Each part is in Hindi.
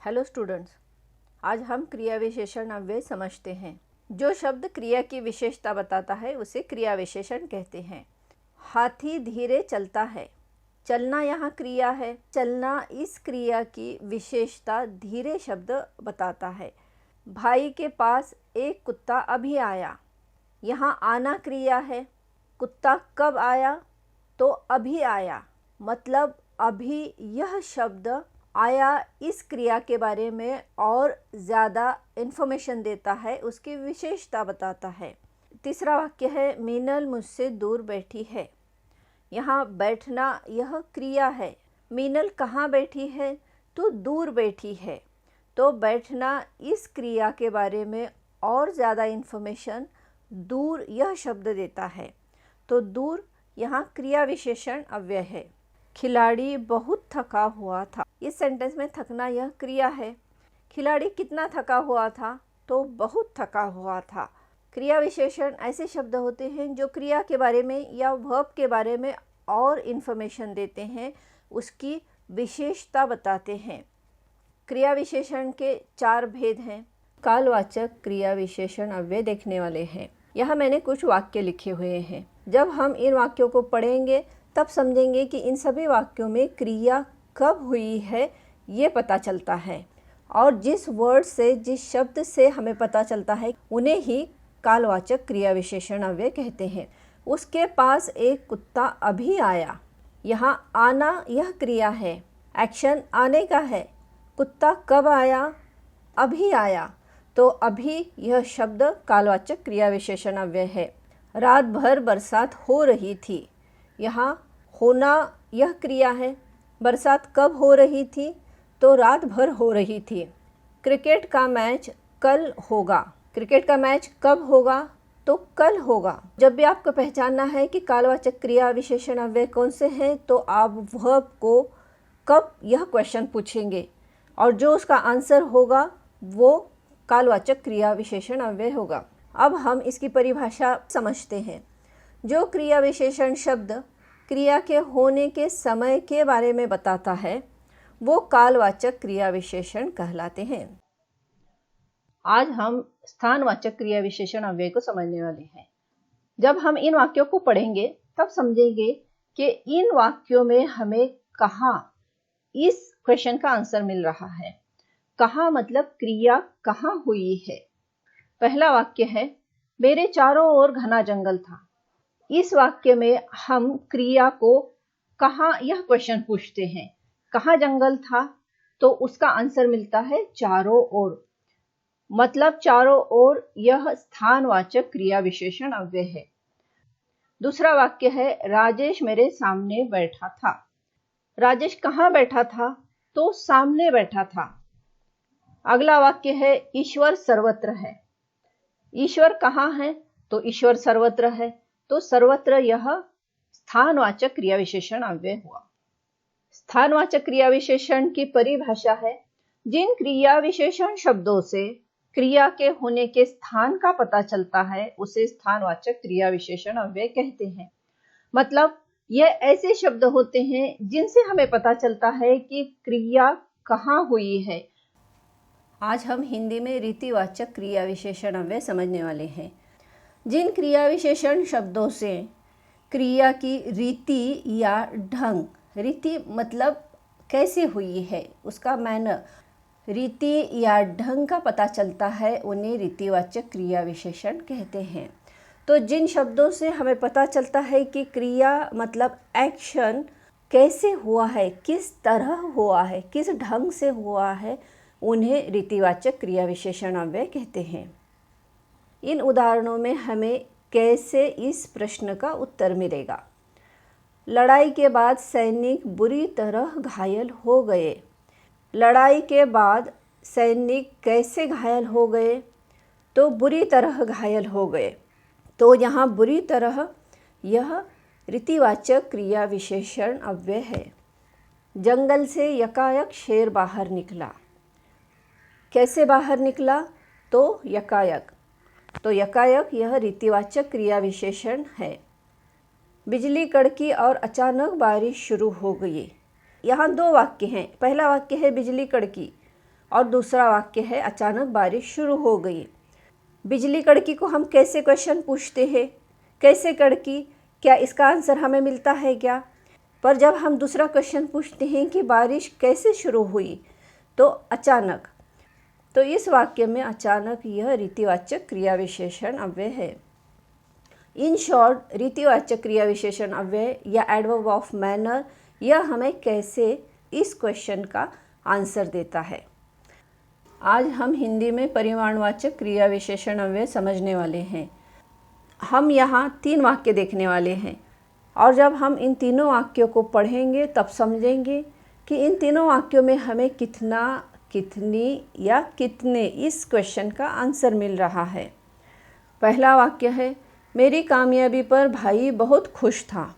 हेलो स्टूडेंट्स, आज हम क्रिया विशेषण अव्यय समझते हैं। जो शब्द क्रिया की विशेषता बताता है उसे क्रिया विशेषण कहते हैं। हाथी धीरे चलता है। चलना यहाँ क्रिया है। चलना इस क्रिया की विशेषता धीरे शब्द बताता है। भाई के पास एक कुत्ता अभी आया। यहाँ आना क्रिया है। कुत्ता कब आया? तो अभी आया। मतलब अभी यह शब्द आया इस क्रिया के बारे में और ज़्यादा इन्फॉर्मेशन देता है, उसकी विशेषता बताता है। तीसरा वाक्य है, मीनल मुझसे दूर बैठी है। यहाँ बैठना यह क्रिया है। मीनल कहाँ बैठी है? तो दूर बैठी है। तो बैठना इस क्रिया के बारे में और ज़्यादा इन्फॉर्मेशन दूर यह शब्द देता है। तो दूर यहाँ क्रिया विशेषण अव्यय है। खिलाड़ी बहुत थका हुआ था। इस सेंटेंस में थकना यह क्रिया है। खिलाड़ी कितना थका हुआ था? तो बहुत थका हुआ था। क्रिया विशेषण ऐसे शब्द होते हैं जो क्रिया के बारे में या वर्ब के बारे में और इन्फॉर्मेशन देते हैं, उसकी विशेषता बताते हैं। क्रिया विशेषण के 4 भेद हैं। कालवाचक क्रिया विशेषण अव्यय देखने वाले हैं। यहाँ मैंने कुछ वाक्य लिखे हुए हैं। जब हम इन वाक्यों को पढ़ेंगे तब समझेंगे कि इन सभी वाक्यों में क्रिया कब हुई है ये पता चलता है, और जिस वर्ड से, जिस शब्द से हमें पता चलता है उन्हें ही कालवाचक क्रिया विशेषण अव्यय कहते हैं। उसके पास एक कुत्ता अभी आया। यहाँ आना यह क्रिया है, एक्शन आने का है। कुत्ता कब आया? अभी आया। तो अभी यह शब्द कालवाचक क्रिया विशेषण अव्यय है। रात भर बरसात हो रही थी। यहाँ होना यह क्रिया है। बरसात कब हो रही थी? तो रात भर हो रही थी। क्रिकेट का मैच कल होगा। क्रिकेट का मैच कब होगा? तो कल होगा। जब भी आपको पहचानना है कि कालवाचक क्रिया विशेषण अव्यय कौन से हैं, तो आप वर्ब को कब यह क्वेश्चन पूछेंगे और जो उसका आंसर होगा वो कालवाचक क्रिया विशेषण अव्यय होगा। अब हम इसकी परिभाषा समझते हैं। जो क्रिया विशेषण शब्द क्रिया के होने के समय के बारे में बताता है वो कालवाचक क्रिया विशेषण कहलाते हैं। आज हम स्थानवाचक क्रिया विशेषण अव्यय को समझने वाले हैं। जब हम इन वाक्यों को पढ़ेंगे तब समझेंगे कि इन वाक्यों में हमें कहाँ इस क्वेश्चन का आंसर मिल रहा है। कहाँ मतलब क्रिया कहाँ हुई है। पहला वाक्य है, मेरे चारों ओर घना जंगल था। इस वाक्य में हम क्रिया को कहाँ यह क्वेश्चन पूछते हैं। कहाँ जंगल था? तो उसका आंसर मिलता है चारों ओर। मतलब चारों ओर यह स्थानवाचक क्रिया विशेषण अव्यय है। दूसरा वाक्य है, राजेश मेरे सामने बैठा था। राजेश कहाँ बैठा था? तो सामने बैठा था। अगला वाक्य है, ईश्वर सर्वत्र है। ईश्वर कहाँ है? तो ईश्वर सर्वत्र है। तो सर्वत्र यह स्थानवाचक क्रिया विशेषण अव्यय हुआ। स्थानवाचक क्रिया विशेषण की परिभाषा है, जिन क्रिया विशेषण शब्दों से क्रिया के होने के स्थान का पता चलता है उसे स्थानवाचक क्रिया विशेषण अव्यय कहते हैं। मतलब ये ऐसे शब्द होते हैं जिनसे हमें पता चलता है कि क्रिया कहाँ हुई है। आज हम हिंदी में रीतिवाचक क्रिया विशेषण अव्यय समझने वाले हैं। जिन क्रिया विशेषण शब्दों से क्रिया की रीति या ढंग, रीति मतलब कैसे हुई है, उसका मैनर, रीति या ढंग का पता चलता है उन्हें रीतिवाचक क्रिया विशेषण कहते हैं। तो जिन शब्दों से हमें पता चलता है कि क्रिया मतलब एक्शन कैसे हुआ है, किस तरह हुआ है, किस ढंग से हुआ है, उन्हें रीतिवाचक क्रिया विशेषण अव्यय कहते हैं। इन उदाहरणों में हमें कैसे इस प्रश्न का उत्तर मिलेगा। लड़ाई के बाद सैनिक बुरी तरह घायल हो गए। लड़ाई के बाद सैनिक कैसे घायल हो गए? तो बुरी तरह घायल हो गए। तो यहाँ बुरी तरह यह रीतिवाचक क्रिया विशेषण अव्यय है। जंगल से यकायक शेर बाहर निकला। कैसे बाहर निकला? तो यकायक। तो यकायक यह रीतिवाचक क्रिया विशेषण है। बिजली कड़की और अचानक बारिश शुरू हो गई। यहाँ 2 वाक्य हैं। पहला वाक्य है बिजली कड़की और दूसरा वाक्य है अचानक बारिश शुरू हो गई। बिजली कड़की को हम कैसे क्वेश्चन पूछते हैं, कैसे कड़की, क्या इसका आंसर हमें मिलता है क्या? पर जब हम दूसरा क्वेश्चन पूछते हैं कि बारिश कैसे शुरू हुई, तो अचानक। तो इस वाक्य में अचानक यह रीतिवाचक क्रिया विशेषण अव्यय है। इन शॉर्ट, रीतिवाचक क्रिया विशेषण अव्यय या एडवर्ब ऑफ मैनर यह हमें कैसे इस क्वेश्चन का आंसर देता है। आज हम हिंदी में परिमाणवाचक क्रिया विशेषण अव्यय समझने वाले हैं। हम यहाँ 3 वाक्य देखने वाले हैं और जब हम इन तीनों वाक्यों को पढ़ेंगे तब समझेंगे कि इन तीनों वाक्यों में हमें कितना, कितनी या कितने इस क्वेश्चन का आंसर मिल रहा है। पहला वाक्य है, मेरी कामयाबी पर भाई बहुत खुश था।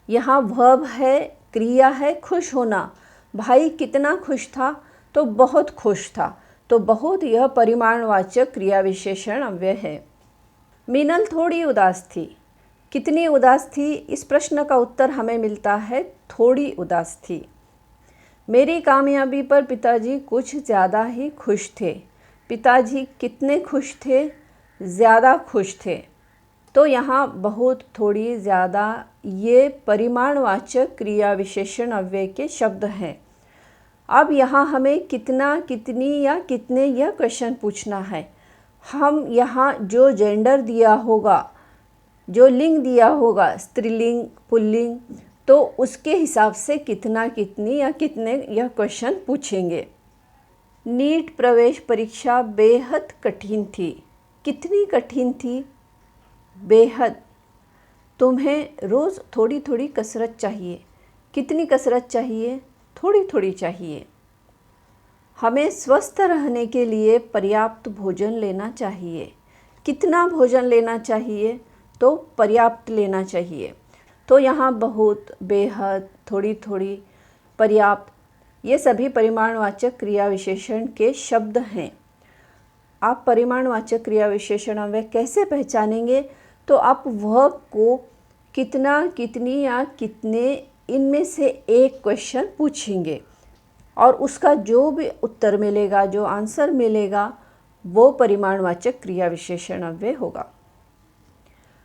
यहाँ वर्ब है, क्रिया है खुश होना। भाई कितना खुश था, तो बहुत खुश था। तो बहुत यह परिमाणवाचक क्रिया विशेषण अव्यय है। मीनल थोड़ी उदास थी। कितनी उदास थी, इस प्रश्न का उत्तर हमें मिलता है थोड़ी उदास थी। मेरी कामयाबी पर पिताजी कुछ ज़्यादा ही खुश थे। पिताजी कितने खुश थे, ज़्यादा खुश थे। तो यहाँ बहुत, थोड़ी, ज़्यादा ये परिमाणवाचक क्रिया विशेषण अव्यय के शब्द हैं। अब यहाँ हमें कितना, कितनी या कितने यह क्वेश्चन पूछना है। हम यहाँ जो जेंडर दिया होगा, जो लिंग दिया होगा, स्त्रीलिंग, पुल्लिंग, तो उसके हिसाब से कितना, कितनी या कितने यह क्वेश्चन पूछेंगे। नीट प्रवेश परीक्षा बेहद कठिन थी। कितनी कठिन थी, बेहद। तुम्हें रोज़ थोड़ी थोड़ी कसरत चाहिए। कितनी कसरत चाहिए, थोड़ी थोड़ी चाहिए। हमें स्वस्थ रहने के लिए पर्याप्त भोजन लेना चाहिए। कितना भोजन लेना चाहिए, तो पर्याप्त लेना चाहिए। तो यहाँ बहुत, बेहद, थोड़ी थोड़ी, पर्याप्त ये सभी परिमाणवाचक क्रिया विशेषण के शब्द हैं। आप परिमाणवाचक क्रिया विशेषण अव्यय कैसे पहचानेंगे, तो आप वर्ब को कितना, कितनी या कितने इनमें से एक क्वेश्चन पूछेंगे और उसका जो भी उत्तर मिलेगा, जो आंसर मिलेगा, वो परिमाणवाचक क्रिया विशेषण अव्यय होगा।